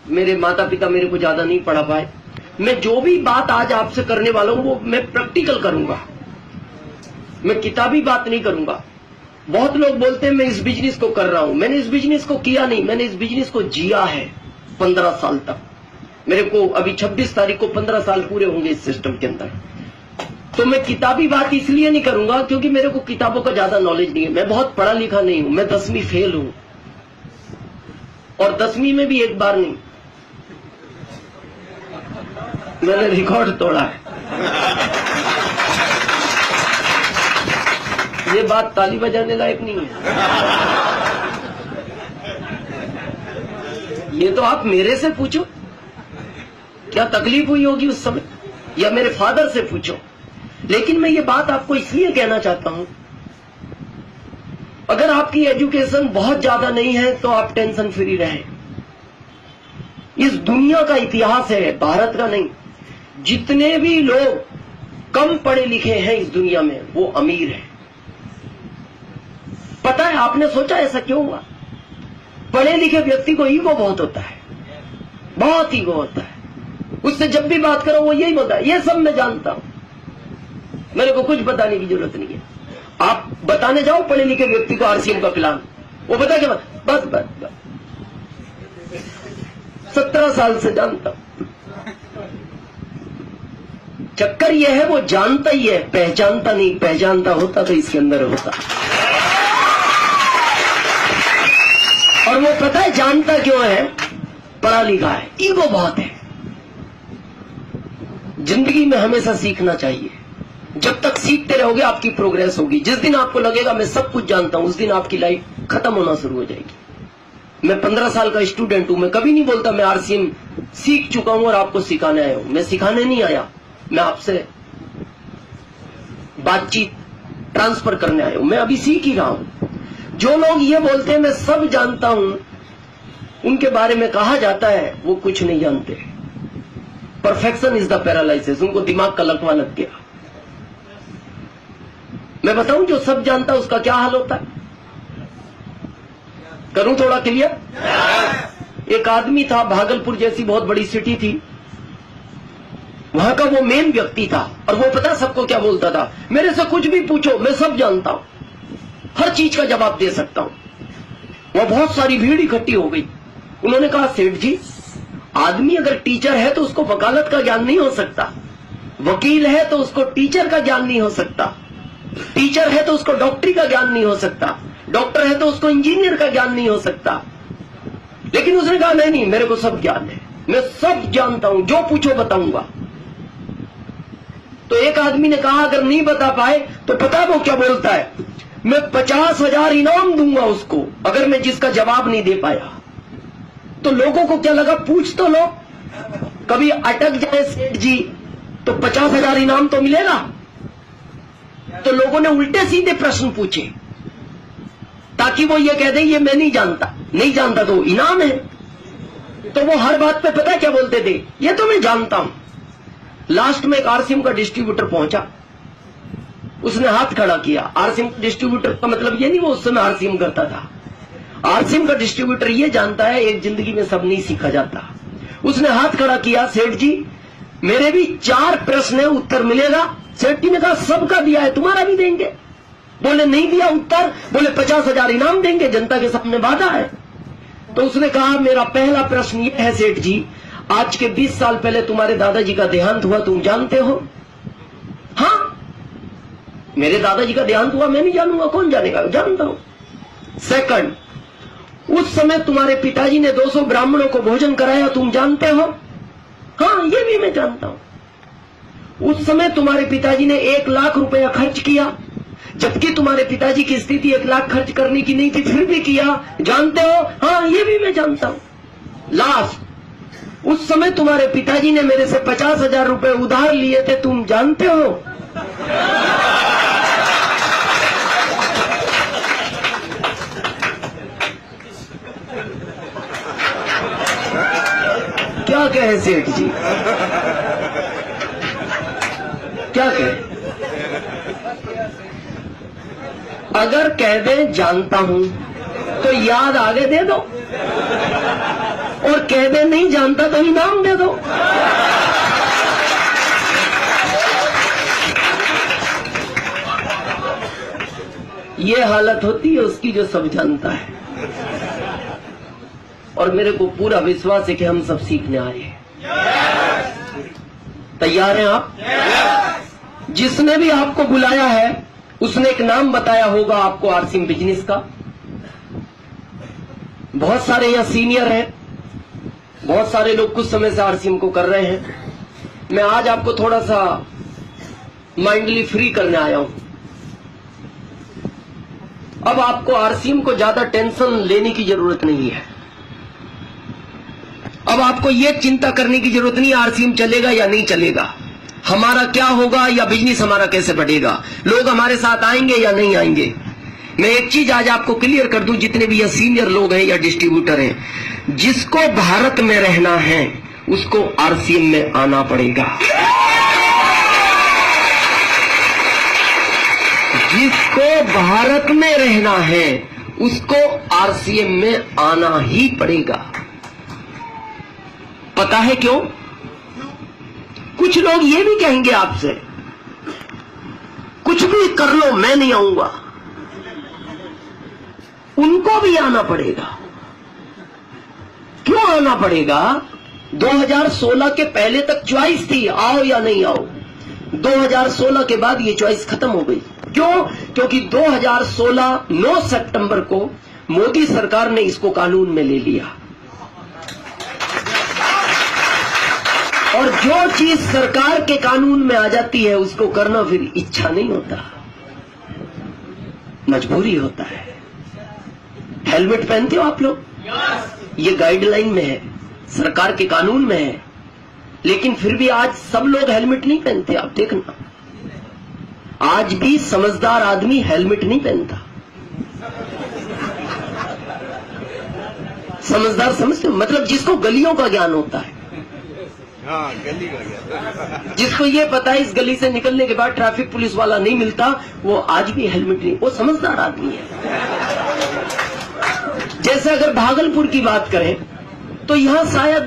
मेरे माता पिता मेरे को ज्यादा नहीं पढ़ा पाए। मैं जो भी बात आज आपसे करने वाला हूं वो मैं प्रैक्टिकल करूंगा, मैं किताबी बात नहीं करूंगा। बहुत लोग बोलते हैं मैं इस बिजनेस को कर रहा हूं, मैंने इस बिजनेस को किया नहीं, मैंने इस बिजनेस को जिया है 15 साल तक। मेरे को अभी 26 तारीख को 15 साल पूरे होंगे इस सिस्टम के अंदर। तो मैं किताबी बात इसलिए नहीं करूंगा क्योंकि मेरे को किताबों का ज्यादा नॉलेज नहीं है, मैं बहुत पढ़ा लिखा नहीं हूं, मैं 10वीं फेल हूं, और 10वीं में भी एक बार नहीं, मैंने रिकॉर्ड तोड़ा है। ये बात ताली बजाने लायक नहीं है। ये तो आप मेरे से पूछो क्या तकलीफ हुई होगी उस समय, या मेरे फादर से पूछो। लेकिन मैं ये बात आपको इसलिए कहना चाहता हूं, अगर आपकी एजुकेशन बहुत ज्यादा नहीं है तो आप टेंशन फ्री रहें। इस दुनिया का इतिहास है, भारत का नहीं। जितने भी लोग कम पढ़े लिखे हैं इस दुनिया में वो अमीर हैं। पता है, आपने सोचा ऐसा क्यों हुआ? पढ़े लिखे व्यक्ति को ईगो बहुत होता है, बहुत ईगो होता है। उससे जब भी बात करो वो यही बोलता है ये सब मैं जानता हूं, मेरे को कुछ बताने की जरूरत नहीं है। आप बताने जाओ पढ़े लिखे व्यक्ति को आरसीएम का प्लान, वो बता के बस 17 साल से जानता हूं। चक्कर यह है वो जानता ही है, पहचानता नहीं। पहचानता होता तो इसके अंदर होता। और वो पता है जानता क्यों है? पढ़ा लिखा है, ईगो बहुत है। जिंदगी में हमेशा सीखना चाहिए। जब तक सीखते रहोगे आपकी प्रोग्रेस होगी। जिस दिन आपको लगेगा मैं सब कुछ जानता हूं, उस दिन आपकी लाइफ खत्म होना शुरू हो जाएगी। मैं 15 साल का स्टूडेंट हूं, मैं कभी नहीं बोलता मैं आरसीएम सीख चुका हूं और आपको सिखाने आया हूं। मैं सिखाने नहीं आया, मैं आपसे बातचीत ट्रांसफर करने आया हूं। मैं अभी सीख ही रहा हूं। जो लोग ये बोलते हैं मैं सब जानता हूं, उनके बारे में कहा जाता है वो कुछ नहीं जानते। Perfection is the paralysis. उनको दिमाग का लकवा लग गया। मैं बताऊं जो सब जानता है उसका क्या हाल होता है? करूं थोड़ा क्लियर? एक आदमी था, भागलपुर जैसी बहुत बड़ी सिटी थी, वहां का वो मेन व्यक्ति था। और वो पता सबको क्या बोलता था? मेरे से कुछ भी पूछो, मैं सब जानता हूं, हर चीज का जवाब दे सकता हूं। वह बहुत सारी भीड़ इकट्ठी हो गई। उन्होंने कहा सेठ जी, आदमी अगर टीचर है तो उसको वकालत का ज्ञान नहीं हो सकता, वकील है तो उसको टीचर का ज्ञान नहीं हो सकता, टीचर है तो उसको डॉक्टरी का ज्ञान नहीं हो सकता, डॉक्टर है तो उसको इंजीनियर का ज्ञान नहीं हो सकता। लेकिन उसने कहा नहीं नहीं, मेरे को सब ज्ञान है, मैं सब जानता हूं, जो पूछो बताऊंगा। तो एक आदमी ने कहा अगर नहीं बता पाए तो पता वो क्या बोलता है? मैं 50,000 इनाम दूंगा उसको अगर मैं जिसका जवाब नहीं दे पाया। तो लोगों को क्या लगा, पूछ तो लो, कभी अटक जाए सेठ जी तो 50,000 इनाम तो मिलेगा। तो लोगों ने उल्टे सीधे प्रश्न पूछे ताकि वो ये कह दे ये मैं नहीं जानता, नहीं जानता तो इनाम है। तो वो हर बात पे पता क्या बोलते थे? ये तो मैं जानता हूं। लास्ट में एक आरसीएम का डिस्ट्रीब्यूटर पहुंचा, उसने हाथ खड़ा किया। आरसीएम डिस्ट्रीब्यूटर का मतलब ये नहीं वो उस समय आरसीएम करता था। आरसीएम का डिस्ट्रीब्यूटर ये जानता है एक जिंदगी में सब नहीं सीखा जाता। उसने हाथ खड़ा किया, सेठ जी मेरे भी 4 प्रश्न है, उत्तर मिलेगा? सेठ जी ने कहा सबका दिया है, तुम्हारा भी देंगे। बोले नहीं दिया उत्तर? बोले 50,000 इनाम देंगे, जनता के सामने वादा है। तो उसने कहा मेरा पहला प्रश्न ये है सेठ जी, आज के 20 साल पहले तुम्हारे दादाजी का देहांत हुआ, तुम जानते हो? हाँ, मेरे दादाजी का देहांत हुआ, मैं नहीं जानूंगा, कौन जानेगा? जानता हूं। सेकंड, उस समय तुम्हारे पिताजी ने 200 ब्राह्मणों को भोजन कराया, तुम जानते हो? हाँ, ये भी मैं जानता हूं। उस समय तुम्हारे पिताजी ने 1 लाख रुपया खर्च किया, जबकि तुम्हारे पिताजी की स्थिति 1 लाख खर्च करने की नहीं थी, फिर भी किया, जानते हो? हाँ, ये भी मैं जानता हूं। लास्ट, उस समय तुम्हारे पिताजी ने मेरे से 50,000 रुपए उधार लिए थे, तुम जानते हो? क्या कहे सेठ जी, क्या कहे? अगर कह दें जानता हूं तो याद आगे दे दो। और कह दे नहीं जानता तो इनाम दे दो। ये हालत होती है उसकी जो सब जानता है। और मेरे को पूरा विश्वास है कि हम सब सीखने आए हैं। तैयार हैं आप? जिसने भी आपको बुलाया है उसने एक नाम बताया होगा आपको आरसीएम बिजनेस का। बहुत सारे यहाँ सीनियर हैं, बहुत सारे लोग कुछ समय से आरसीएम को कर रहे हैं। मैं आज आपको थोड़ा सा माइंडली फ्री करने आया हूं। अब आपको आरसीएम को ज्यादा टेंशन लेने की जरूरत नहीं है। अब आपको यह चिंता करने की जरूरत नहीं आरसीएम चलेगा या नहीं चलेगा, हमारा क्या होगा या बिजनेस हमारा कैसे बढ़ेगा, लोग हमारे साथ आएंगे या नहीं आएंगे। मैं एक चीज आज आपको क्लियर कर दूं, जितने भी ये सीनियर लोग हैं या डिस्ट्रीब्यूटर हैं, जिसको भारत में रहना है उसको आरसीएम में आना पड़ेगा। जिसको भारत में रहना है उसको आरसीएम में आना ही पड़ेगा। पता है क्यों? कुछ लोग ये भी कहेंगे आपसे, कुछ भी कर लो मैं नहीं आऊंगा। उनको भी आना पड़ेगा। क्यों आना पड़ेगा? 2016 के पहले तक चॉइस थी आओ या नहीं आओ। 2016 के बाद ये चॉइस खत्म हो गई। क्यों? क्योंकि 2016 9 सितंबर को मोदी सरकार ने इसको कानून में ले लिया। और जो चीज सरकार के कानून में आ जाती है उसको करना फिर इच्छा नहीं होता, मजबूरी होता है। हेलमेट पहनते हो आप लोग? ये गाइडलाइन में है, सरकार के कानून में है, लेकिन फिर भी आज सब लोग हेलमेट नहीं पहनते। आप देखना, आज भी समझदार आदमी हेलमेट नहीं पहनता। समझदार समझते हो? मतलब जिसको गलियों का ज्ञान होता है, हाँ, गली का ज्ञान, जिसको ये पता है इस गली से निकलने के बाद ट्रैफिक पुलिस वाला नहीं मिलता, वो आज भी हेलमेट नहीं, वो समझदार आदमी है। जैसे अगर भागलपुर की बात करें तो यहां शायद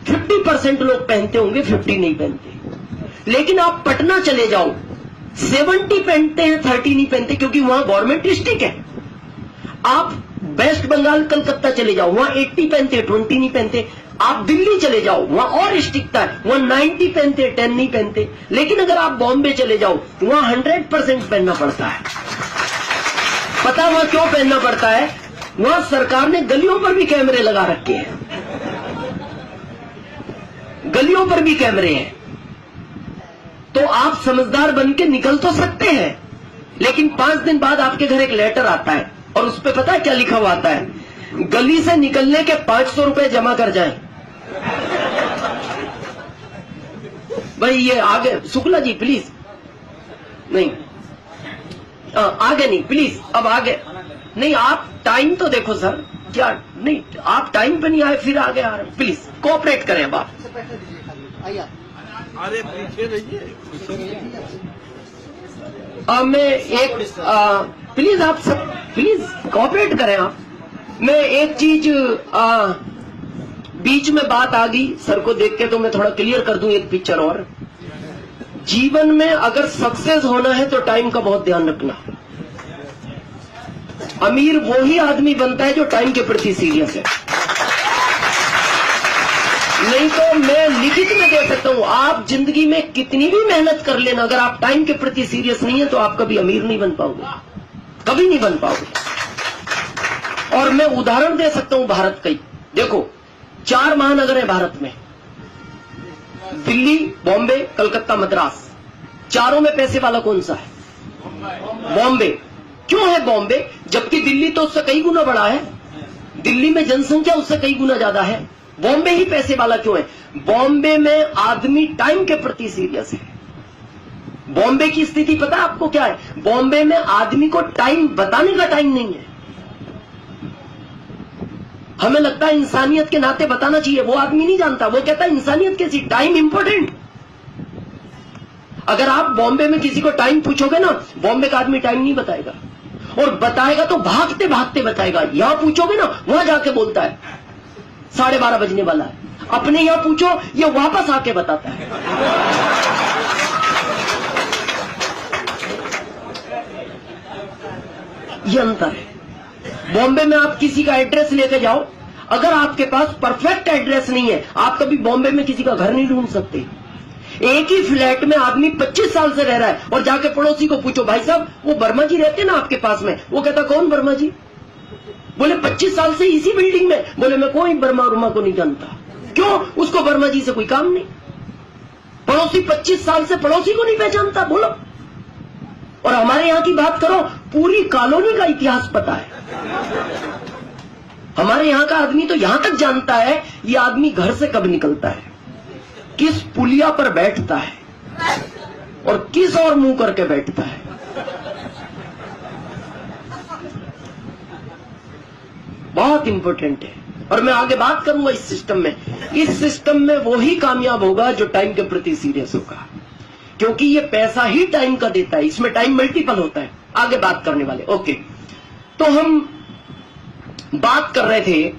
50% लोग पहनते होंगे, 50 नहीं पहनते। लेकिन आप पटना चले जाओ, 70 पहनते हैं, 30 नहीं पहनते, क्योंकि वहां गवर्नमेंट डिस्ट्रिक्ट है। आप वेस्ट बंगाल कलकत्ता चले जाओ, वहां 80 पहनते हैं, 20 नहीं पहनते। आप दिल्ली चले जाओ, वहां और स्ट्रिक्ट है, वहां 90 पहनते हैं, 10 नहीं पहनते। लेकिन अगर आप बॉम्बे चले जाओ, वहां 100% पहनना पड़ता है। पता वहां क्यों पहनना पड़ता है? वहां सरकार ने गलियों पर भी कैमरे लगा रखे हैं, गलियों पर भी कैमरे हैं। तो आप समझदार बन के निकल तो सकते हैं, लेकिन 5 दिन बाद आपके घर एक लेटर आता है और उस पर पता है क्या लिखा हुआ आता है? गली से निकलने के 500 रुपए जमा कर जाएं। भाई ये आगे शुक्ला जी प्लीज, नहीं आगे नहीं प्लीज, अब आगे नहीं। आप टाइम तो देखो सर, क्या नहीं आप टाइम पे नहीं आए फिर आगे आ रहे, प्लीज कोऑपरेट करें। अब आप अरे पीछे रहिए। मैं एक प्लीज आप सब प्लीज कोऑपरेट करें। आप मैं एक चीज बीच में बात आ गई सर को देख के, तो मैं थोड़ा क्लियर कर दूं एक पिक्चर और। जीवन में अगर सक्सेस होना है तो टाइम का बहुत ध्यान रखना। अमीर वो ही आदमी बनता है जो टाइम के प्रति सीरियस है। नहीं तो मैं लिखित में दे सकता हूं, आप जिंदगी में कितनी भी मेहनत कर लेना, अगर आप टाइम के प्रति सीरियस नहीं है तो आप कभी अमीर नहीं बन पाओगे, कभी नहीं बन पाओगे। और मैं उदाहरण दे सकता हूं भारत का ही। देखो 4 महानगर है भारत में, दिल्ली, बॉम्बे, कलकत्ता, मद्रास। चारों में पैसे वाला कौन सा है? बॉम्बे। क्यों है बॉम्बे? जबकि दिल्ली तो उससे कई गुना बड़ा है, दिल्ली में जनसंख्या उससे कई गुना ज्यादा है। बॉम्बे ही पैसे वाला क्यों है? बॉम्बे में आदमी टाइम के प्रति सीरियस है। बॉम्बे की स्थिति पता है आपको क्या है? बॉम्बे में आदमी को टाइम बताने का टाइम नहीं है। हमें लगता है इंसानियत के नाते बताना चाहिए, वो आदमी नहीं जानता, वो कहता है इंसानियत कैसी, टाइम इंपॉर्टेंट। अगर आप बॉम्बे में किसी को टाइम पूछोगे ना, बॉम्बे का आदमी टाइम नहीं बताएगा। और बताएगा तो भागते भागते बताएगा। यहां पूछोगे ना, वहां जाके बोलता है 12:30 बजने वाला है। अपने यहां पूछो, ये वापस आके बताता है। ये अंतर है। बॉम्बे में आप किसी का एड्रेस लेके जाओ, अगर आपके पास परफेक्ट एड्रेस नहीं है, आप कभी बॉम्बे में किसी का घर नहीं ढूंढ सकते। एक ही फ्लैट में आदमी 25 साल से रह रहा है और जाके पड़ोसी को पूछो, भाई साहब वो वर्मा जी रहते ना आपके पास में? वो कहता कौन वर्मा जी? बोले 25 साल से इसी बिल्डिंग में। बोले मैं कोई वर्मा को नहीं जानता। क्यों? उसको वर्मा जी से कोई काम नहीं। पड़ोसी 25 साल से पड़ोसी को नहीं पहचानता। बोलो। और हमारे यहां की बात करो, पूरी कॉलोनी का इतिहास पता है। हमारे यहां का आदमी तो यहां तक जानता है ये आदमी घर से कब निकलता है, किस पुलिया पर बैठता है और किस और मुंह करके बैठता है। बहुत इंपॉर्टेंट है। और मैं आगे बात करूंगा इस सिस्टम में। इस सिस्टम में वो ही कामयाब होगा जो टाइम के प्रति सीरियस होगा, क्योंकि ये पैसा ही टाइम का देता है। इसमें टाइम मल्टीपल होता है। आगे बात करने वाले। ओके, तो हम बात कर रहे थे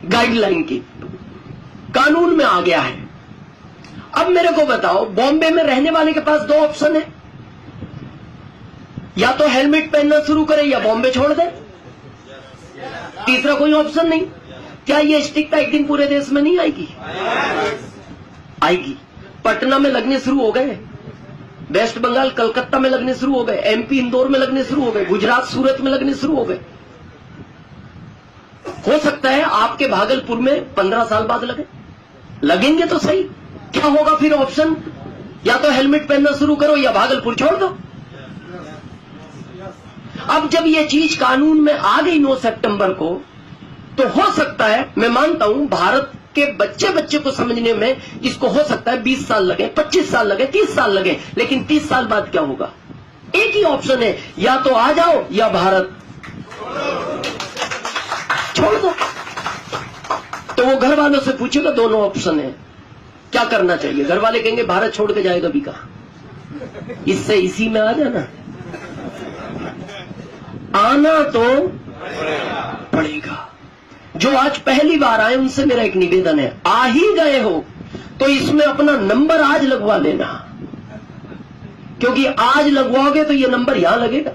गाइडलाइन की। कानून में आ गया है। अब मेरे को बताओ, बॉम्बे में रहने वाले के पास 2 ऑप्शन है, या तो हेलमेट पहनना शुरू करे या बॉम्बे छोड़ दे। तीसरा कोई ऑप्शन नहीं। क्या ये स्टिकता एक दिन पूरे देश में नहीं आएगी? आएगी। पटना में लगने शुरू हो गए, वेस्ट बंगाल कलकत्ता में लगने शुरू हो गए, एमपी इंदौर में लगने शुरू हो गए, गुजरात सूरत में लगने शुरू हो गए। हो सकता है आपके भागलपुर में 15 साल बाद लगेंगे तो सही। क्या होगा फिर ऑप्शन? या तो हेलमेट पहनना शुरू करो या भागलपुर छोड़ दो। अब जब ये चीज कानून में आ गई 9 सितंबर को, तो हो सकता है, मैं मानता हूं भारत के बच्चे को समझने में इसको हो सकता है 20 साल लगे, 25 साल लगे, 30 साल लगे। लेकिन 30 साल बाद क्या होगा? एक ही ऑप्शन है, या तो आ जाओ या भारत छोड़ दो। तो वो घर वालों से पूछेगा, दोनों ऑप्शन है, क्या करना चाहिए? घर वाले कहेंगे भारत छोड़ के जाएगा भी कहां, इससे इसी में आ जाना। आना तो पड़ेगा। जो आज पहली बार आए उनसे मेरा एक निवेदन है, आ ही गए हो तो इसमें अपना नंबर आज लगवा लेना, क्योंकि आज लगवाओगे तो ये नंबर यहां लगेगा,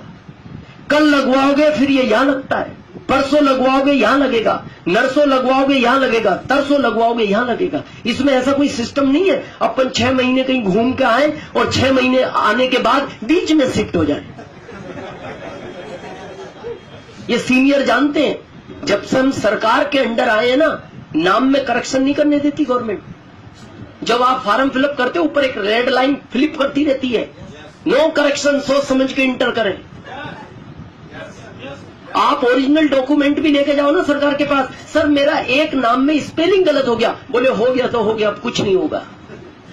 कल लगवाओगे फिर ये यहां लगता है, परसों लगवाओगे यहां लगेगा, नरसों लगवाओगे यहां लगेगा, तरसों लगवाओगे यहां लगेगा। इसमें ऐसा कोई सिस्टम नहीं है अपन 6 महीने कहीं घूम के आए और 6 महीने आने के बाद बीच में शिफ्ट हो जाए। ये सीनियर जानते हैं, जब से हम सरकार के अंडर आए हैं ना, नाम में करेक्शन नहीं करने देती गवर्नमेंट। जब आप फॉर्म फिलअप करते हो, ऊपर एक रेड लाइन फ्लिप करती रहती है, नो करेक्शन, सोच समझ के इंटर करें। आप ओरिजिनल डॉक्यूमेंट भी लेके जाओ ना सरकार के पास, सर मेरा एक नाम में स्पेलिंग गलत हो गया, बोले हो गया तो हो गया, अब कुछ नहीं होगा।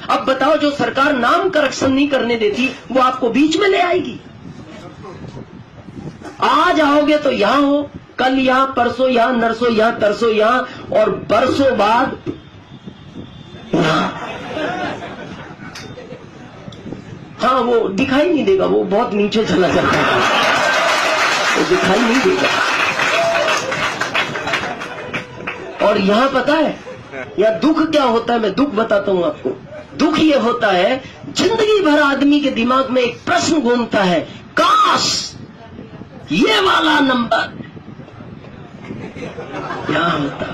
अब बताओ, जो सरकार नाम करेक्शन नहीं करने देती वो आपको बीच में ले आएगी। आज आओगे तो यहां हो, कल यहां, परसों यहां, नरसों यहां, तरसों यहां, और बरसों बाद यहां। हाँ, वो दिखाई नहीं देगा, वो बहुत नीचे चला जाता है, वो दिखाई नहीं देगा। और यहां पता है या दुख क्या होता है? मैं दुख बताता हूं आपको। दुख ये होता है, जिंदगी भर आदमी के दिमाग में एक प्रश्न घूमता है, काश ये वाला नंबर क्या होता।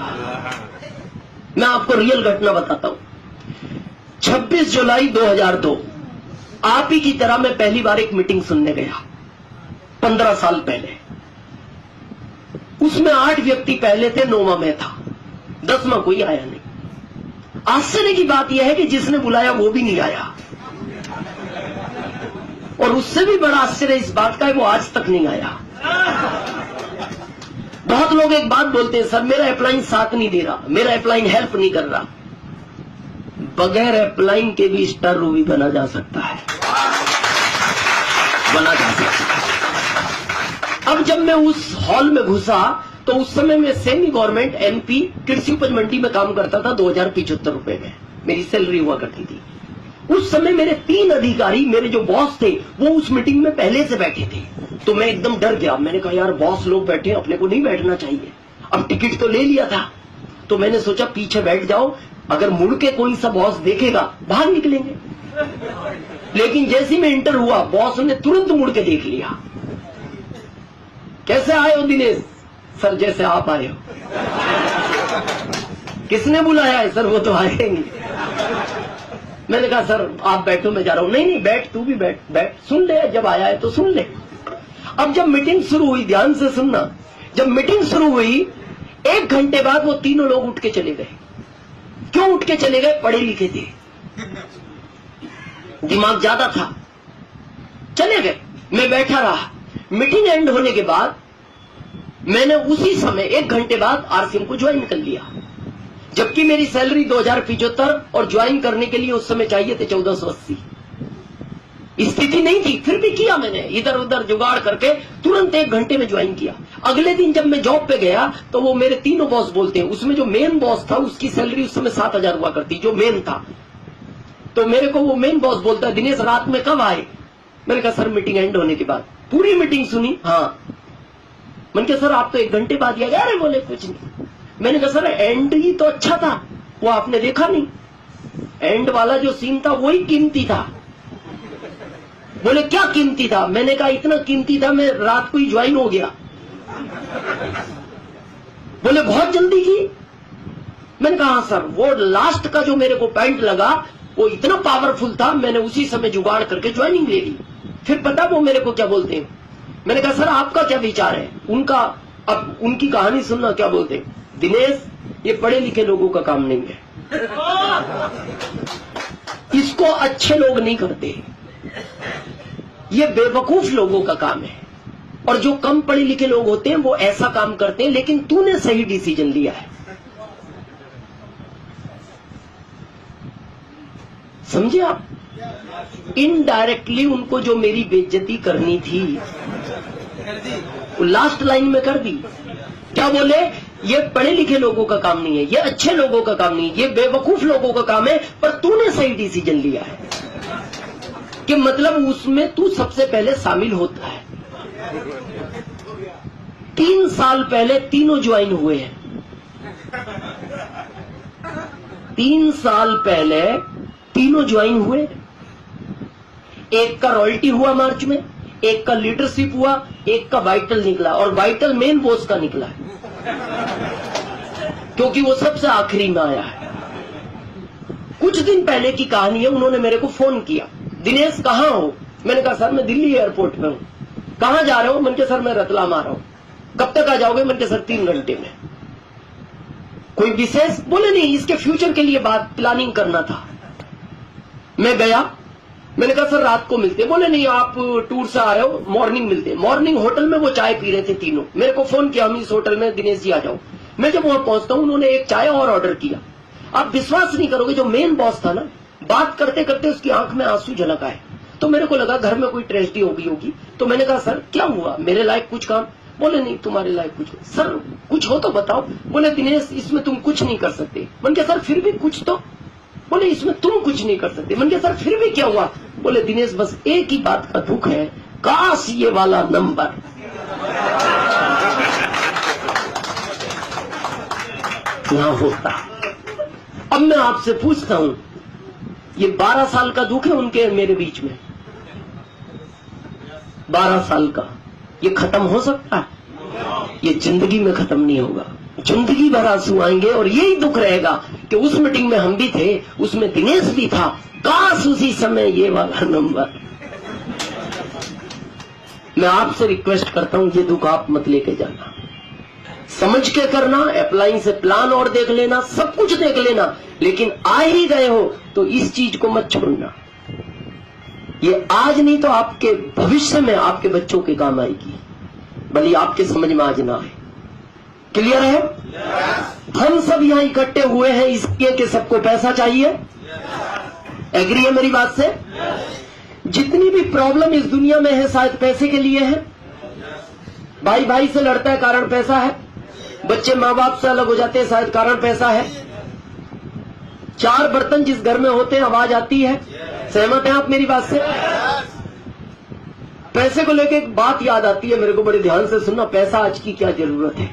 मैं आपको रियल घटना बताता हूं। 26 जुलाई 2002 आप ही की तरह मैं पहली बार एक मीटिंग सुनने गया 15 साल पहले। उसमें 8 व्यक्ति पहले थे, 9वां मैं था, 10वां कोई आया नहीं। आश्चर्य की बात यह है कि जिसने बुलाया वो भी नहीं आया, और उससे भी बड़ा आश्चर्य इस बात का है वो आज तक नहीं आया। बहुत लोग एक बात बोलते हैं, सर मेरा अपलाइन साथ नहीं दे रहा, मेरा अपलाइन हेल्प नहीं कर रहा। बगैर अपलाइन के भी स्टार रूबी बना जा सकता है, बना जा सकता है। अब जब मैं उस हॉल में घुसा तो उस समय मैं सेमी गवर्नमेंट एमपी कृषि उपज मंडी में काम करता था, 2075 रुपए में मेरी सैलरी हुआ करती थी। उस समय मेरे 3 अधिकारी, मेरे जो बॉस थे, वो उस मीटिंग में पहले से बैठे थे। तो मैं एकदम डर गया। मैंने कहा यार बॉस लोग बैठे, अपने को नहीं बैठना चाहिए। अब टिकट तो ले लिया था, तो मैंने सोचा पीछे बैठ जाओ, अगर मुड़ के कोई सा बॉस देखेगा बाहर निकलेंगे। लेकिन जैसे मैं इंटर हुआ, बॉस ने तुरंत मुड़ के देख लिया। कैसे आए हो दिनेश? सर जैसे आप आए हो। किसने बुलाया है? सर वो तो आएंगे। मैंने कहा सर आप बैठो, मैं जा रहा हूं। नहीं नहीं बैठ, तू भी बैठ, बैठ सुन ले, जब आया है तो सुन ले। अब जब मीटिंग शुरू हुई, ध्यान से सुनना, जब मीटिंग शुरू हुई 1 घंटे बाद वो तीनों लोग उठ के चले गए। क्यों उठ के चले गए? पढ़े लिखे थे, दिमाग ज्यादा था, चले गए। मैं बैठा रहा। मीटिंग एंड होने के बाद मैंने उसी समय 1 घंटे बाद आरसीएम को ज्वाइन कर लिया, जबकि मेरी सैलरी 2075 और ज्वाइन करने के लिए उस समय चाहिए थे 1480। स्थिति नहीं थी, फिर भी किया मैंने, इधर उधर जुगाड़ करके तुरंत 1 घंटे में ज्वाइन किया। अगले दिन जब मैं जॉब पे गया तो वो मेरे तीनों बॉस बोलते हैं, उसमें जो मेन बॉस था उसकी सैलरी उस समय 7000 हुआ करती, जो मेन था। तो मेरे को वो मेन बॉस बोलता है दिनेश रात में कब आए? मैंने कहा सर मीटिंग एंड होने के बाद। पूरी मीटिंग सुनी? हाँ। मैंने कहा सर आप तो 1 घंटे बाद ही आ गए। अरे बोले कुछ नहीं। मैंने कहा सर एंड ही तो अच्छा था, वो आपने देखा नहीं? एंड वाला जो सीन था वही कीमती था। बोले क्या कीमती था? मैंने कहा इतना कीमती था मैं रात को ही ज्वाइन हो गया। बोले बहुत जल्दी की? मैंने कहा हाँ सर, वो लास्ट का जो मेरे को पॉइंट लगा वो इतना पावरफुल था, मैंने उसी समय जुगाड़ करके ज्वाइनिंग ले ली। फिर पता वो मेरे को क्या बोलते हैं? मैंने कहा सर आपका क्या विचार है? उनका, अब उनकी कहानी सुनना, क्या बोलते हैं, दिनेश ये पढ़े लिखे लोगों का काम नहीं है, इसको अच्छे लोग नहीं करते, ये बेवकूफ लोगों का काम है। और जो कम पढ़े लिखे लोग होते हैं वो ऐसा काम करते हैं, लेकिन तूने सही डिसीजन लिया है। समझे आप? इनडायरेक्टली उनको जो मेरी बेइज्जती करनी थी वो लास्ट लाइन में कर दी। क्या बोले? ये पढ़े लिखे लोगों का काम नहीं है, ये अच्छे लोगों का काम नहीं है, ये बेवकूफ लोगों का काम है, पर तूने सही डिसीजन लिया है। कि मतलब उसमें तू सबसे पहले शामिल होता है। 3 साल पहले तीनों ज्वाइन हुए हैं। 3 साल पहले तीनों ज्वाइन हुए। एक का रॉयल्टी हुआ मार्च में, एक का लीडरशिप हुआ, एक का वाइटल निकला, और वाइटल मेन बॉस का निकला है क्योंकि वो सबसे आखिरी में आया है। कुछ दिन पहले की कहानी है, उन्होंने मेरे को फोन किया, दिनेश कहाँ हो? मैंने कहा सर मैं दिल्ली एयरपोर्ट पे हूँ। कहाँ जा रहे हो? मैंने कहा सर मैं रतलाम आ रहा हूँ। कब तक आ जाओगे? मैंने कहा सर 3 घंटे में। कोई विशेष? बोले नहीं, इसके फ्यूचर के लिए बात प्लानिंग करना था। मैं गया, मैंने कहा सर रात को मिलते। बोले नहीं आप टूर से आ रहे हो, मॉर्निंग मिलते। मॉर्निंग होटल में वो चाय पी रहे थे तीनों। मेरे को फोन किया हम इस होटल में, दिनेश जी आ जाओ। मैं जब वहां पहुंचता हूं उन्होंने एक चाय और ऑर्डर किया। आप विश्वास नहीं करोगे, जो मेन बॉस था ना, बात करते करते उसकी आंख में आंसू झलक आए। तो मेरे को लगा घर में कोई ट्रेजेडी होगी। तो मैंने कहा सर क्या हुआ? मेरे लायक कुछ काम? बोले नहीं तुम्हारे लायक कुछ। सर कुछ हो तो बताओ। बोले दिनेश इसमें तुम कुछ नहीं कर सकते। मैंने कहा सर फिर भी कुछ तो। बोले इसमें तुम कुछ नहीं कर सकते। मैंने कहा सर फिर भी क्या हुआ? बोले दिनेश बस एक ही बात का दुख है, काश ये वाला नंबर ना होता। अब मैं आपसे पूछता हूं, ये 12 साल का दुख है उनके मेरे बीच में, 12 साल का, ये खत्म हो सकता है? ये जिंदगी में खत्म नहीं होगा। जिंदगी भर आंसू आएंगे और यही दुख रहेगा कि उस मीटिंग में हम भी थे, उसमें दिनेश भी था, काश उसी समय ये वाला नंबर। मैं आपसे रिक्वेस्ट करता हूं, ये दुख आप मत लेके जाना। समझ के करना, अप्लाई से प्लान और देख लेना, सब कुछ देख लेना, लेकिन आ ही गए हो तो इस चीज को मत छोड़ना। ये आज नहीं तो आपके भविष्य में आपके बच्चों के काम आएगी, भले आपके समझ में आज ना आए। क्लियर है? हम सब यहाँ इकट्ठे हुए हैं इसके कि सबको पैसा चाहिए। एग्री है मेरी बात से? जितनी भी प्रॉब्लम इस दुनिया में है शायद पैसे के लिए है। भाई भाई से लड़ता है, कारण पैसा है। बच्चे माँ बाप से अलग हो जाते हैं, शायद कारण पैसा है। 4 बर्तन जिस घर में होते हैं आवाज आती है, सहमत हैं आप मेरी बात से? पैसे को लेके एक बात याद आती है मेरे को, बड़े ध्यान से सुनना। पैसा आज की क्या जरूरत है।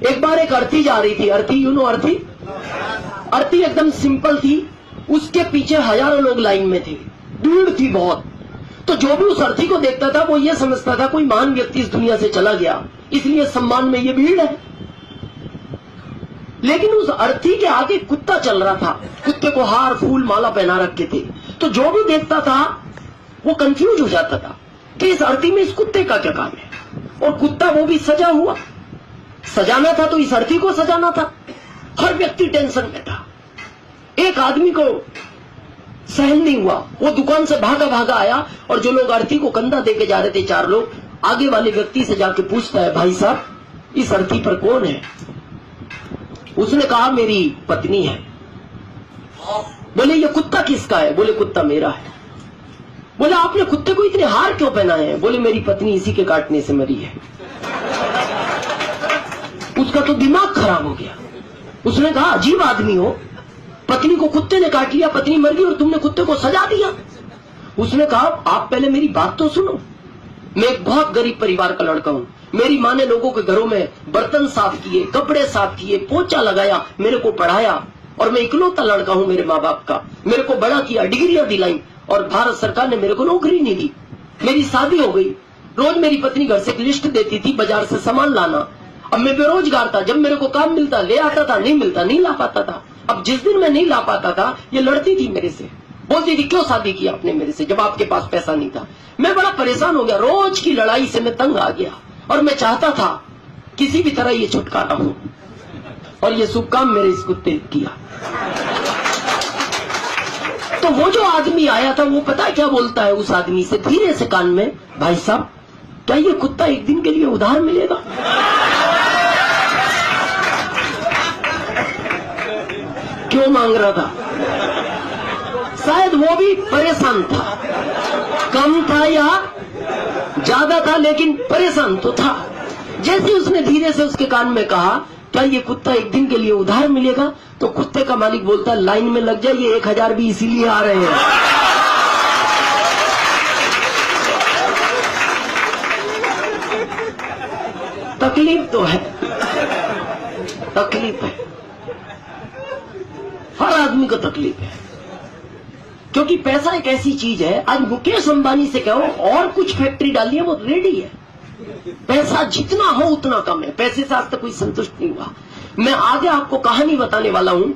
एक बार एक अर्थी जा रही थी, अर्थी यू नो अर्थी, अर्थी एकदम सिंपल थी, उसके पीछे हजारों लोग लाइन में थे, भीड़ थी बहुत। तो जो भी उस अर्थी को देखता था वो ये समझता था कोई महान व्यक्ति इस दुनिया से चला गया, इसलिए सम्मान में ये भीड़ है। लेकिन उस अर्थी के आगे कुत्ता चल रहा था, कुत्ते को हार फूल माला पहना रखे थे। तो जो भी देखता था वो कंफ्यूज हो जाता था कि इस अर्थी में इस कुत्ते का क्या काम है। और कुत्ता वो भी सजा हुआ, सजाना था तो इस अर्थी को सजाना था। हर व्यक्ति टेंशन में था। एक आदमी को सहन नहीं हुआ, वो दुकान से भागा भागा आया और जो लोग अर्थी को कंधा देके जा रहे थे, 4 लोग, आगे वाले व्यक्ति से जाके पूछता है, भाई साहब इस अर्थी पर कौन है? उसने कहा मेरी पत्नी है। बोले ये कुत्ता किसका है? बोले कुत्ता मेरा है। बोले आपने कुत्ते को इतने हार क्यों पहनाए हैं? बोले मेरी पत्नी इसी के काटने से मरी है। उसका तो दिमाग खराब हो गया। उसने कहा अजीब आदमी हो, पत्नी को कुत्ते ने काट लिया, पत्नी मर गई और तुमने कुत्ते को सजा दिया। उसने कहा आप पहले मेरी बात तो सुनो, मैं एक बहुत गरीब परिवार का लड़का हूं। मेरी माँ ने लोगों के घरों में बर्तन साफ किए, कपड़े साफ किए, पोछा लगाया, मेरे को पढ़ाया और मैं इकलौता लड़का हूं मेरे माँ बाप का। मेरे को बड़ा किया, डिग्रियां दिलाई और भारत सरकार ने मेरे को नौकरी नहीं दी। मेरी शादी हो गई, रोज मेरी पत्नी घर से एक लिस्ट देती थी बाजार से सामान लाना। अब मैं बेरोजगार था, जब मेरे को काम मिलता ले आता था, नहीं मिलता नहीं ला पाता था। अब जिस दिन मैं नहीं ला पाता था ये लड़ती थी मेरे से, बोलती थी क्यों शादी की आपने मेरे से जब आपके पास पैसा नहीं था। मैं बड़ा परेशान हो गया, रोज की लड़ाई से मैं तंग आ गया और मैं चाहता था किसी भी तरह ये छुटकारा हो। और ये शुभ काम मेरे इस कुत्ते ने किया। तो वो जो आदमी आया था वो पता क्या बोलता है उस आदमी से धीरे से कान में, भाई साहब क्या ये कुत्ता एक दिन के लिए उधार मिलेगा? क्यों मांग रहा था? शायद वो भी परेशान था, कम था या ज्यादा था लेकिन परेशान तो था। जैसे उसने धीरे से उसके कान में कहा क्या ये कुत्ता एक दिन के लिए उधार मिलेगा, तो कुत्ते का मालिक बोलता है लाइन में लग जाए, ये 1000 भी इसीलिए आ रहे हैं। तकलीफ तो है, तकलीफ है, हर आदमी को तकलीफ है, क्योंकि पैसा एक ऐसी चीज है। आज मुकेश अंबानी से कहो और कुछ फैक्ट्री डालिए वो रेडी है। पैसा जितना हो उतना कम है, पैसे से आज तक कोई संतुष्ट नहीं हुआ। मैं आगे आपको कहानी बताने वाला हूं,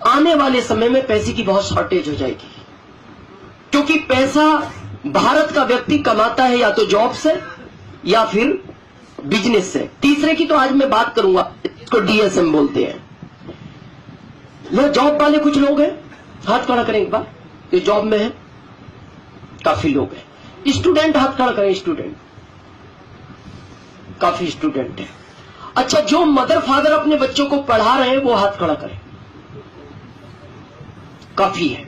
आने वाले समय में पैसे की बहुत शॉर्टेज हो जाएगी, क्योंकि पैसा भारत का व्यक्ति कमाता है या तो जॉब से या फिर बिजनेस से। तीसरे की तो आज मैं बात करूंगा, इसको डीएसएम बोलते हैं। यह जॉब वाले कुछ लोग हैं, हाथ खड़ा करें एक बार, ये जॉब में है, काफी लोग हैं। स्टूडेंट हाथ खड़ा करें, स्टूडेंट, काफी स्टूडेंट है। अच्छा, जो मदर फादर अपने बच्चों को पढ़ा रहे हैं वो हाथ खड़ा करें, काफी है।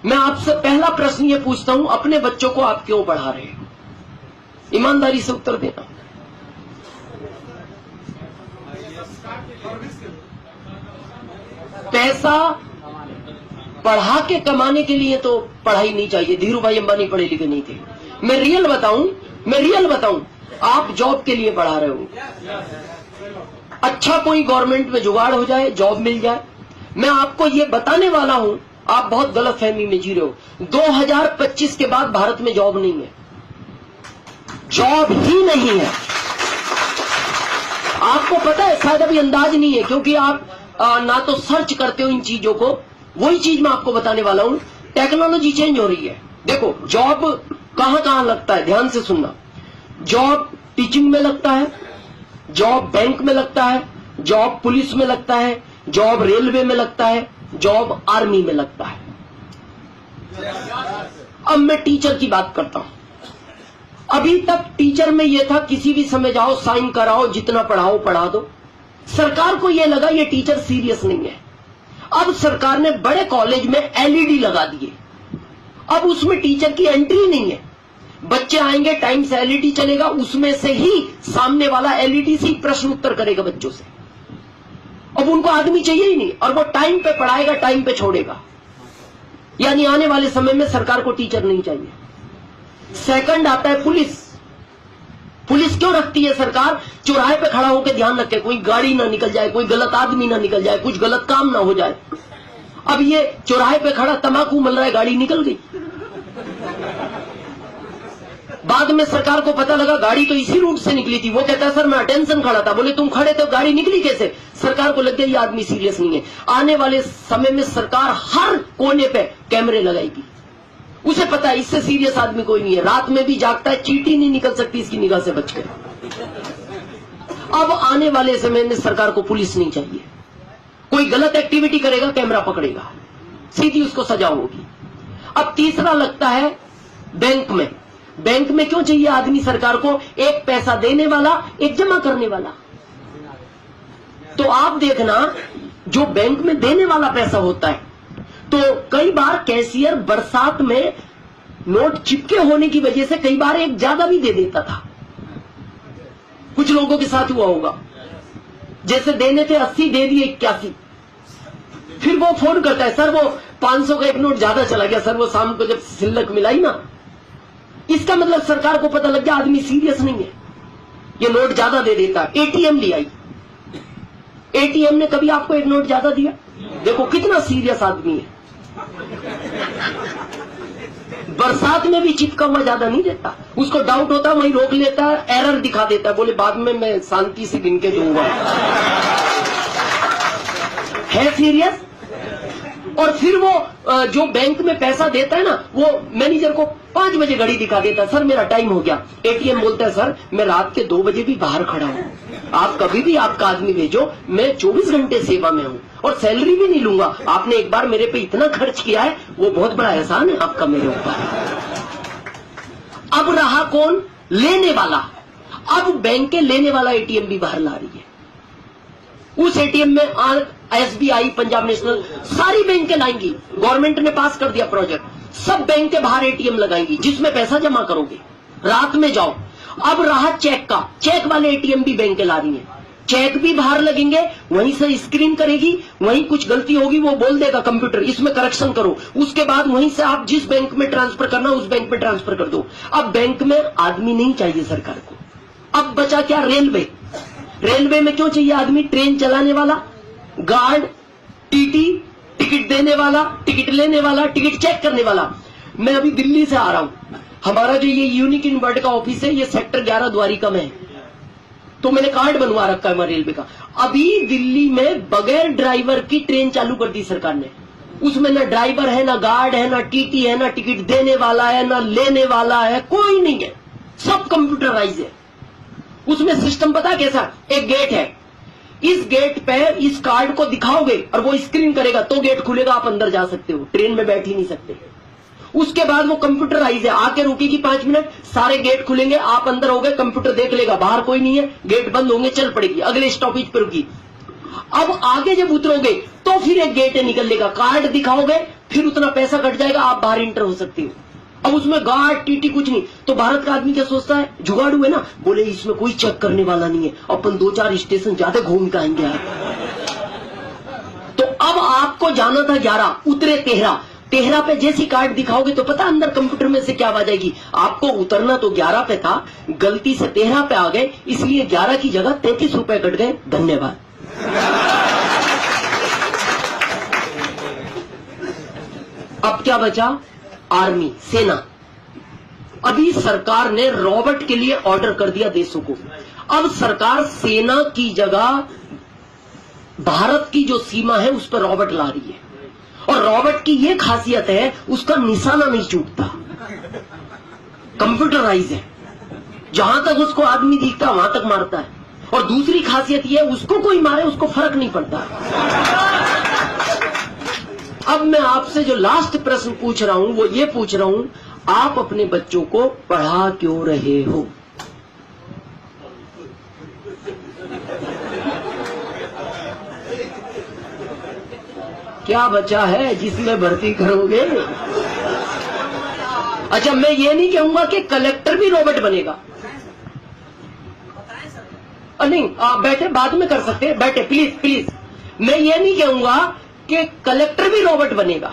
मैं आपसे पहला प्रश्न ये पूछता हूं, अपने बच्चों को आप क्यों पढ़ा रहे हो? ईमानदारी से उत्तर देना। पैसा पढ़ा के कमाने के लिए तो पढ़ाई नहीं चाहिए। धीरू भाई अंबानी पढ़े लिखे नहीं थे। मैं रियल बताऊं, आप जॉब के लिए पढ़ा रहे हो। अच्छा कोई गवर्नमेंट में जुगाड़ हो जाए, जॉब मिल जाए। मैं आपको ये बताने वाला हूं, आप बहुत गलत फहमी में जी रहे हो। 2025 के बाद भारत में जॉब नहीं है, जॉब ही नहीं है। आपको पता है, शायद अभी अंदाज नहीं है, क्योंकि आप ना तो सर्च करते हो इन चीजों को। वही चीज मैं आपको बताने वाला हूं, टेक्नोलॉजी चेंज हो रही है। देखो जॉब कहां कहां लगता है, ध्यान से सुनना। जॉब टीचिंग में लगता है, जॉब बैंक में लगता है, जॉब पुलिस में लगता है, जॉब रेलवे में लगता है, जॉब आर्मी में लगता है। अब मैं टीचर की बात करता हूं। अभी तक टीचर में यह था किसी भी समय जाओ, साइन कराओ, जितना पढ़ाओ पढ़ा दो। सरकार को यह लगा ये टीचर सीरियस नहीं है। अब सरकार ने बड़े कॉलेज में एलईडी लगा दिए। अब उसमें टीचर की एंट्री नहीं है, बच्चे आएंगे, टाइम से एलईडी चलेगा, उसमें से ही सामने वाला एलईडी से ही प्रश्न उत्तर करेगा बच्चों से। अब उनको आदमी चाहिए ही नहीं, और वो टाइम पे पढ़ाएगा, टाइम पे छोड़ेगा। यानी आने वाले समय में सरकार को टीचर नहीं चाहिए। सेकंड आता है पुलिस। पुलिस क्यों रखती है सरकार? चौराहे पे खड़ा होकर ध्यान रखे कोई गाड़ी ना निकल जाए, कोई गलत आदमी ना निकल जाए, कुछ गलत काम ना हो जाए। अब ये चौराहे पे खड़ा तंबाकू मल रहा है, गाड़ी निकल गई। बाद में सरकार को पता लगा गाड़ी तो इसी रूट से निकली थी। वो कहता है सर मैं अटेंशन खड़ा था। बोले तुम खड़े थे गाड़ी निकली कैसे? सरकार को लग गया ये आदमी सीरियस नहीं है। आने वाले समय में सरकार हर कोने पे कैमरे लगाएगी। उसे पता है इससे सीरियस आदमी कोई नहीं है, रात में भी जागता है, चींटी नहीं निकल सकती इसकी निगाह से बचकर। अब आने वाले समय में सरकार को पुलिस नहीं चाहिए। कोई गलत एक्टिविटी करेगा कैमरा पकड़ेगा, सीधी उसको सजा होगी। अब तीसरा लगता है बैंक में। बैंक में क्यों चाहिए आदमी सरकार को? एक पैसा देने वाला, एक जमा करने वाला। तो आप देखना जो बैंक में देने वाला पैसा होता है, तो कई बार कैशियर बरसात में नोट चिपके होने की वजह से कई बार एक ज्यादा भी दे देता था। कुछ लोगों के साथ हुआ होगा, जैसे देने थे 80 दे दिए 81। फिर वो फोन करता है सर वो 500 का एक नोट ज्यादा चला गया सर, वो शाम को जब सिल्लक मिलाई ना। इसका मतलब सरकार को पता लग गया आदमी सीरियस नहीं है, ये नोट ज्यादा दे देता। एटीएम ले आई, एटीएम ने कभी आपको एक नोट ज्यादा दिया? देखो कितना सीरियस आदमी है। बरसात में भी चिपका हुआ ज्यादा नहीं देता, उसको डाउट होता है वहीं रोक लेता है, एरर दिखा देता है, बोले बाद में मैं शांति से गिन के दूंगा। है सीरियस। और फिर वो जो बैंक में पैसा देता है ना, वो मैनेजर को 5 बजे घड़ी दिखा देता है, सर मेरा टाइम हो गया। एटीएम बोलता है सर मैं रात के 2 बजे भी बाहर खड़ा हूं, आप कभी भी आपका आदमी भेजो, मैं 24 घंटे सेवा में हूं और सैलरी भी नहीं लूंगा। आपने एक बार मेरे पे इतना खर्च किया है, वो बहुत बड़ा एहसान है आपका मेरे ऊपर। अब रहा कौन? लेने वाला। अब बैंक के लेने वाला एटीएम भी बाहर ला रही है। उस एटीएम में एसबीआई, पंजाब नेशनल, सारी बैंकें लाएंगी। गवर्नमेंट ने पास कर दिया प्रोजेक्ट, सब बैंक के बाहर एटीएम लगाएंगी जिसमें पैसा जमा करोगे, रात में जाओ। अब रहा चेक का, चेक वाले एटीएम भी बैंकें ला रही हैं। चेक भी बाहर लगेंगे, वहीं से स्क्रीन करेगी, वहीं कुछ गलती होगी वो बोल देगा कंप्यूटर इसमें करेक्शन करो, उसके बाद वहीं से आप जिस बैंक में ट्रांसफर करना उस बैंक में ट्रांसफर कर दो। अब बैंक में आदमी नहीं चाहिए सरकार को। अब बचा क्या? रेलवे। रेलवे में क्यों चाहिए आदमी? ट्रेन चलाने वाला, गार्ड, टीटी, टिकट देने वाला, टिकट लेने वाला, टिकट चेक करने वाला। मैं अभी दिल्ली से आ रहा हूं, हमारा जो ये यूनिक इन वर्ल्ड का ऑफिस है ये सेक्टर 11 द्वारिका में है, तो मैंने कार्ड बनवा रखा है हमारे रेलवे का। अभी दिल्ली में बगैर ड्राइवर की ट्रेन चालू कर दी सरकार ने। उसमें ना ड्राइवर है, ना गार्ड है, ना टीटी है, ना टिकट देने वाला है, ना लेने वाला है, कोई नहीं है, सब कंप्यूटराइज है। उसमें सिस्टम पता कैसा? एक गेट है, इस गेट पे इस कार्ड को दिखाओगे और वो स्क्रीन करेगा तो गेट खुलेगा, आप अंदर जा सकते हो, ट्रेन में बैठ ही नहीं सकते। उसके बाद वो कंप्यूटराइज है, आके रुकेगी 5 मिनट, सारे गेट खुलेंगे, आप अंदर हो गए, कंप्यूटर देख लेगा बाहर कोई नहीं है, गेट बंद होंगे, चल पड़ेगी, अगले स्टॉपेज पर रुकी। अब आगे जब उतरोगे तो फिर एक गेट निकल लेगा, कार्ड दिखाओगे, फिर उतना पैसा कट जाएगा, आप बाहर इंटर हो सकते हो। अब उसमें गार्ड टीटी कुछ नहीं। तो भारत का आदमी क्या सोचता है? जुगाड़ू है ना, बोले इसमें कोई चेक करने वाला नहीं है, अपन 2-4 स्टेशन ज्यादा घूम के आएंगे यार। तो अब आपको जाना था 11, उतरे 13 पे जैसी कार्ड दिखाओगे तो पता अंदर कंप्यूटर में से क्या आवाज आएगी? आपको उतरना तो 11 पे था, गलती से 13 पे आ गए, इसलिए 11 की जगह 33 रुपए कट गए, धन्यवाद। अब क्या बचा? आर्मी, सेना। अभी सरकार ने रॉबर्ट के लिए ऑर्डर कर दिया देशों को। अब सरकार सेना की जगह भारत की जो सीमा है उस पर रॉबर्ट ला रही है, और रॉबर्ट की यह खासियत है उसका निशाना नहीं चूकता, कंप्यूटराइज है, जहां तक उसको आदमी दिखता वहां तक मारता है। और दूसरी खासियत यह है उसको कोई मारे उसको फर्क नहीं पड़ता। अब मैं आपसे जो लास्ट प्रश्न पूछ रहा हूं वो ये पूछ रहा हूं, आप अपने बच्चों को पढ़ा क्यों रहे हो? क्या बचा है जिसमें भर्ती करोगे? अच्छा, मैं ये नहीं कहूंगा कि कलेक्टर भी रोबोट बनेगा। नहीं, बैठे, बाद में कर सकते हैं, बैठे प्लीज प्लीज। मैं ये नहीं कहूंगा कि कलेक्टर भी रोबोट बनेगा,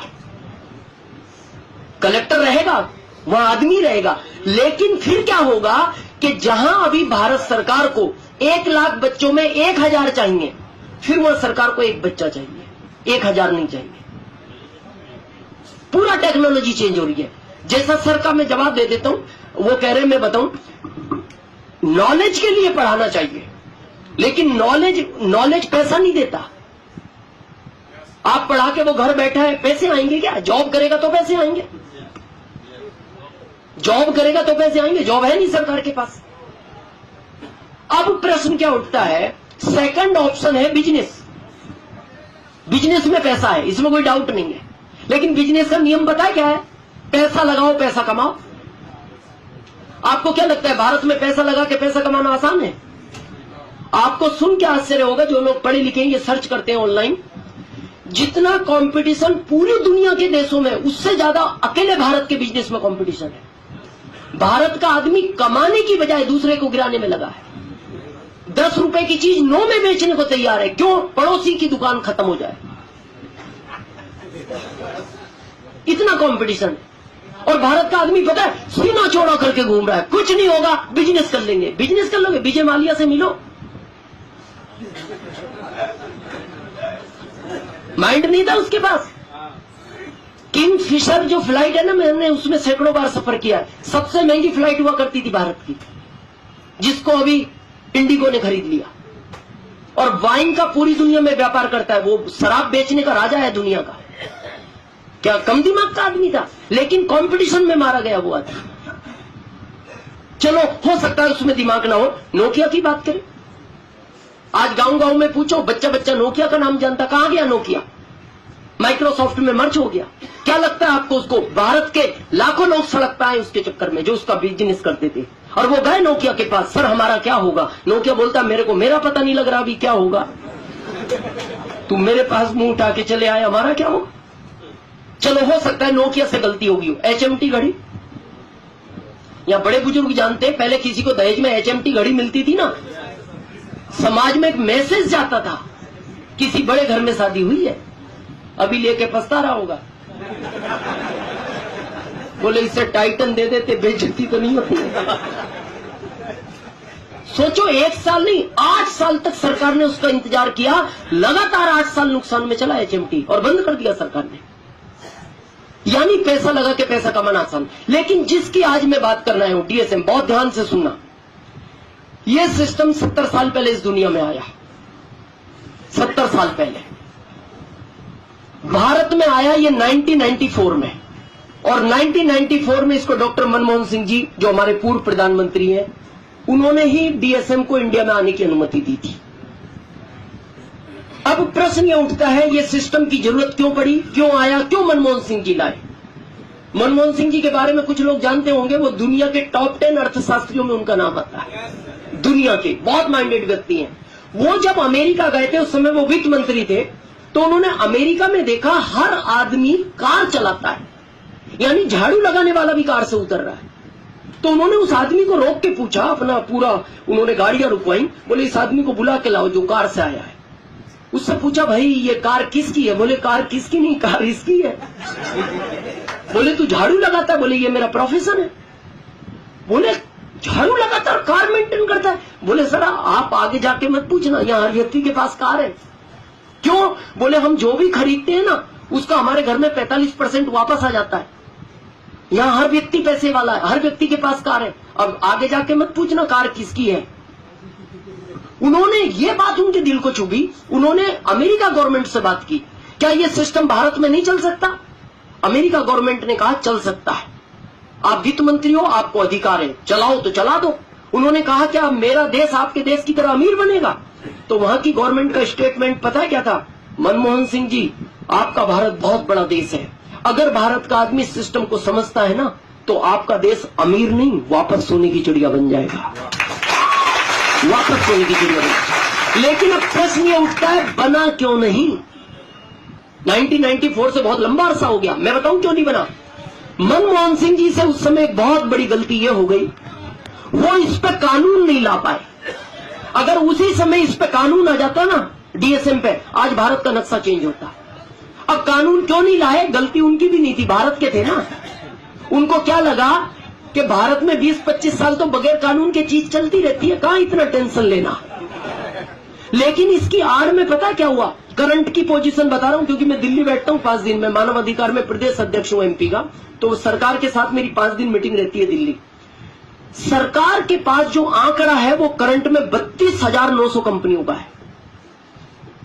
कलेक्टर रहेगा, वहां आदमी रहेगा, लेकिन फिर क्या होगा कि जहां अभी भारत सरकार को 1 लाख बच्चों में 1000 चाहिए, फिर वहां सरकार को 1 बच्चा चाहिए, 1000 नहीं चाहिए। पूरा टेक्नोलॉजी चेंज हो रही है। जैसा सर का मैं जवाब दे देता हूं, वो कह रहे हैं मैं बताऊं, नॉलेज के लिए पढ़ाना चाहिए, लेकिन नॉलेज पैसा नहीं देता। आप पढ़ा के वो घर बैठा है, पैसे आएंगे क्या? जॉब करेगा तो पैसे आएंगे, जॉब करेगा तो पैसे आएंगे, जॉब है नहीं सरकार के पास। अब प्रश्न क्या उठता है, सेकंड ऑप्शन है बिजनेस। बिजनेस में पैसा है, इसमें कोई डाउट नहीं है, लेकिन बिजनेस का नियम पता है क्या है? पैसा लगाओ पैसा कमाओ। आपको क्या लगता है भारत में पैसा लगा के पैसा कमाना आसान है? आपको सुन के आश्चर्य होगा, जो लोग पढ़े लिखे हैं ये सर्च करते हैं ऑनलाइन, जितना कंपटीशन पूरी दुनिया के देशों में, उससे ज्यादा अकेले भारत के बिजनेस में कंपटीशन है। भारत का आदमी कमाने की बजाय दूसरे को गिराने में लगा है। 10 रुपए की चीज 9 में बेचने को तैयार है। क्यों? पड़ोसी की दुकान खत्म हो जाए, इतना कंपटीशन है। और भारत का आदमी पता है सीना चौड़ा करके घूम रहा है, कुछ नहीं होगा, बिजनेस कर लेंगे। बिजनेस कर लोगे, विजय माल्या से मिलो, माइंड नहीं था उसके पास। किंग फिशर जो फ्लाइट है ना, मैंने उसमें सैकड़ों बार सफर किया है। सबसे महंगी फ्लाइट हुआ करती थी भारत की, जिसको अभी इंडिगो ने खरीद लिया। और वाइन का पूरी दुनिया में व्यापार करता है, वो शराब बेचने का राजा है दुनिया का। क्या कम दिमाग का आदमी था? लेकिन कंपटीशन में मारा गया वो आदमी। चलो हो सकता है उसमें दिमाग ना हो। नोकिया की बात करें, आज गांव गांव में पूछो, बच्चा बच्चा नोकिया का नाम जानता। कहां गया नोकिया? माइक्रोसॉफ्ट में मर्ज हो गया। क्या लगता है आपको उसको? भारत के लाखों लोग सड़क पे आए उसके चक्कर में, जो उसका बिजनेस करते थे। और वो गए नोकिया के पास, सर हमारा क्या होगा? नोकिया बोलता मेरे को मेरा पता नहीं लग रहा अभी क्या होगा, तुम मेरे पास मुंह उठा के चले आए, हमारा क्या होगा? चलो हो सकता है नोकिया से गलती होगी हो। HMT घड़ी, या बड़े बुजुर्ग जानते हैं, पहले किसी को दहेज में HMT घड़ी मिलती थी ना, समाज में एक मैसेज जाता था, किसी बड़े घर में शादी हुई है, अभी लेके पछता रहा होगा। बोले इससे टाइटन दे देते, बेइज्जती तो नहीं होती। सोचो 1 साल नहीं 8 साल तक सरकार ने उसका इंतजार किया, लगातार 8 साल नुकसान में चला HMT, और बंद कर दिया सरकार ने। यानी पैसा लगा के पैसा कमाना आसान। लेकिन जिसकी आज मैं बात करना है वो DSM, बहुत ध्यान से सुनना। यह सिस्टम 70 साल पहले इस दुनिया में आया, 70 साल पहले भारत में आया ये 1994 में। और 1994 में इसको डॉक्टर मनमोहन सिंह जी, जो हमारे पूर्व प्रधानमंत्री हैं, उन्होंने ही DSM को इंडिया में आने की अनुमति दी थी। अब प्रश्न यह उठता है, ये सिस्टम की जरूरत क्यों पड़ी, क्यों आया, क्यों मनमोहन सिंह जी लाए? मनमोहन सिंह जी के बारे में कुछ लोग जानते होंगे, वो दुनिया के टॉप 10 अर्थशास्त्रियों में उनका नाम आता है। दुनिया के बहुत माइंडेड व्यक्ति हैं। वो जब अमेरिका गए थे, उस समय वो वित्त मंत्री थे, तो उन्होंने अमेरिका में देखा हर आदमी कार चलाता है, यानी झाड़ू लगाने वाला भी कार से उतर रहा है। तो उन्होंने उस आदमी को रोक के पूछा, अपना पूरा उन्होंने गाड़ियां रुकवाई, बोले इस आदमी को बुला के लाओ जो कार से आया है। उससे पूछा भाई ये कार किसकी है? बोले कार किसकी नहीं, कार इसकी है। बोले तू झाड़ू लगाता है? बोले ये मेरा प्रोफेशन है। बोले झाड़ू लगाता और कार मेंटेन करता है? बोले सर आप आगे जाके मत पूछना, यहाँ हर व्यक्ति के पास कार है। क्यों? बोले हम जो भी खरीदते हैं ना, उसका हमारे घर में 45% वापस आ जाता है। यहाँ हर व्यक्ति पैसे वाला है, हर व्यक्ति के पास कार है। अब आगे जाके मत पूछना कार किसकी है। उन्होंने ये बात उनके दिल को चुभी। उन्होंने अमेरिका गवर्नमेंट से बात की, क्या ये सिस्टम भारत में नहीं चल सकता? अमेरिका गवर्नमेंट ने कहा चल सकता है, आप वित्त मंत्री हो, आपको अधिकार है, चलाओ तो चला दो। उन्होंने कहा क्या मेरा देश आपके देश की तरह अमीर बनेगा? तो वहां की गवर्नमेंट का स्टेटमेंट पता है क्या था? मनमोहन सिंह जी, आपका भारत बहुत बड़ा देश है, अगर भारत का आदमी सिस्टम को समझता है ना, तो आपका देश अमीर नहीं वापस सोने की चिड़िया बन जाएगा, वापस सोने की चिड़िया बन। लेकिन अब प्रश्न ये उठता है बना क्यों नहीं? 1994 से बहुत लंबा अरसा हो गया। मैं बताऊं क्यों नहीं बना। मनमोहन सिंह जी से उस समय एक बहुत बड़ी गलती ये हो गई, वो इस पे कानून नहीं ला पाए। अगर उसी समय इस पे कानून आ जाता ना DSM पे, आज भारत का नक्शा चेंज होता। अब कानून क्यों नहीं लाए? गलती उनकी भी नहीं थी, भारत के थे ना। उनको क्या लगा कि भारत में 20-25 साल तो बगैर कानून के चीज चलती रहती है, कहां इतना टेंशन लेना। लेकिन इसकी आड़ में पता क्या हुआ, करंट की पोजीशन बता रहा हूं क्योंकि मैं दिल्ली बैठता हूं 5 दिन में, मानव अधिकार में प्रदेश अध्यक्ष हूं एमपी का, तो सरकार के साथ मेरी 5 दिन मीटिंग रहती है दिल्ली। सरकार के पास जो आंकड़ा है वो करंट में 32,900 कंपनियों का है।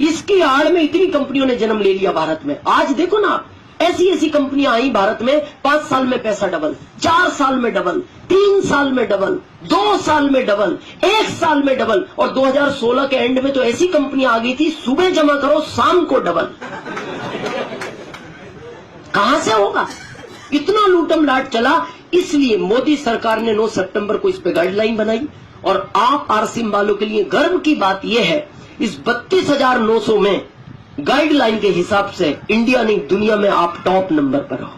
इसकी आड़ में इतनी कंपनियों ने जन्म ले लिया भारत में। आज देखो ना, ऐसी ऐसी कंपनियां आई भारत में, 5 साल में पैसा डबल, 4 साल में डबल, 3 साल में डबल, 2 साल में डबल, 1 साल में डबल, और 2016 के एंड में तो ऐसी कंपनियां आ गई थी, सुबह जमा करो शाम को डबल। कहां से होगा? इतना लूटम लाट चला। इसलिए मोदी सरकार ने 9 सितंबर को इस पे गाइडलाइन बनाई, और आप आरसीएम वालों के लिए गर्व की बात यह है, इस 32,900 में गाइडलाइन के हिसाब से इंडिया नहीं दुनिया में आप टॉप नंबर पर हो।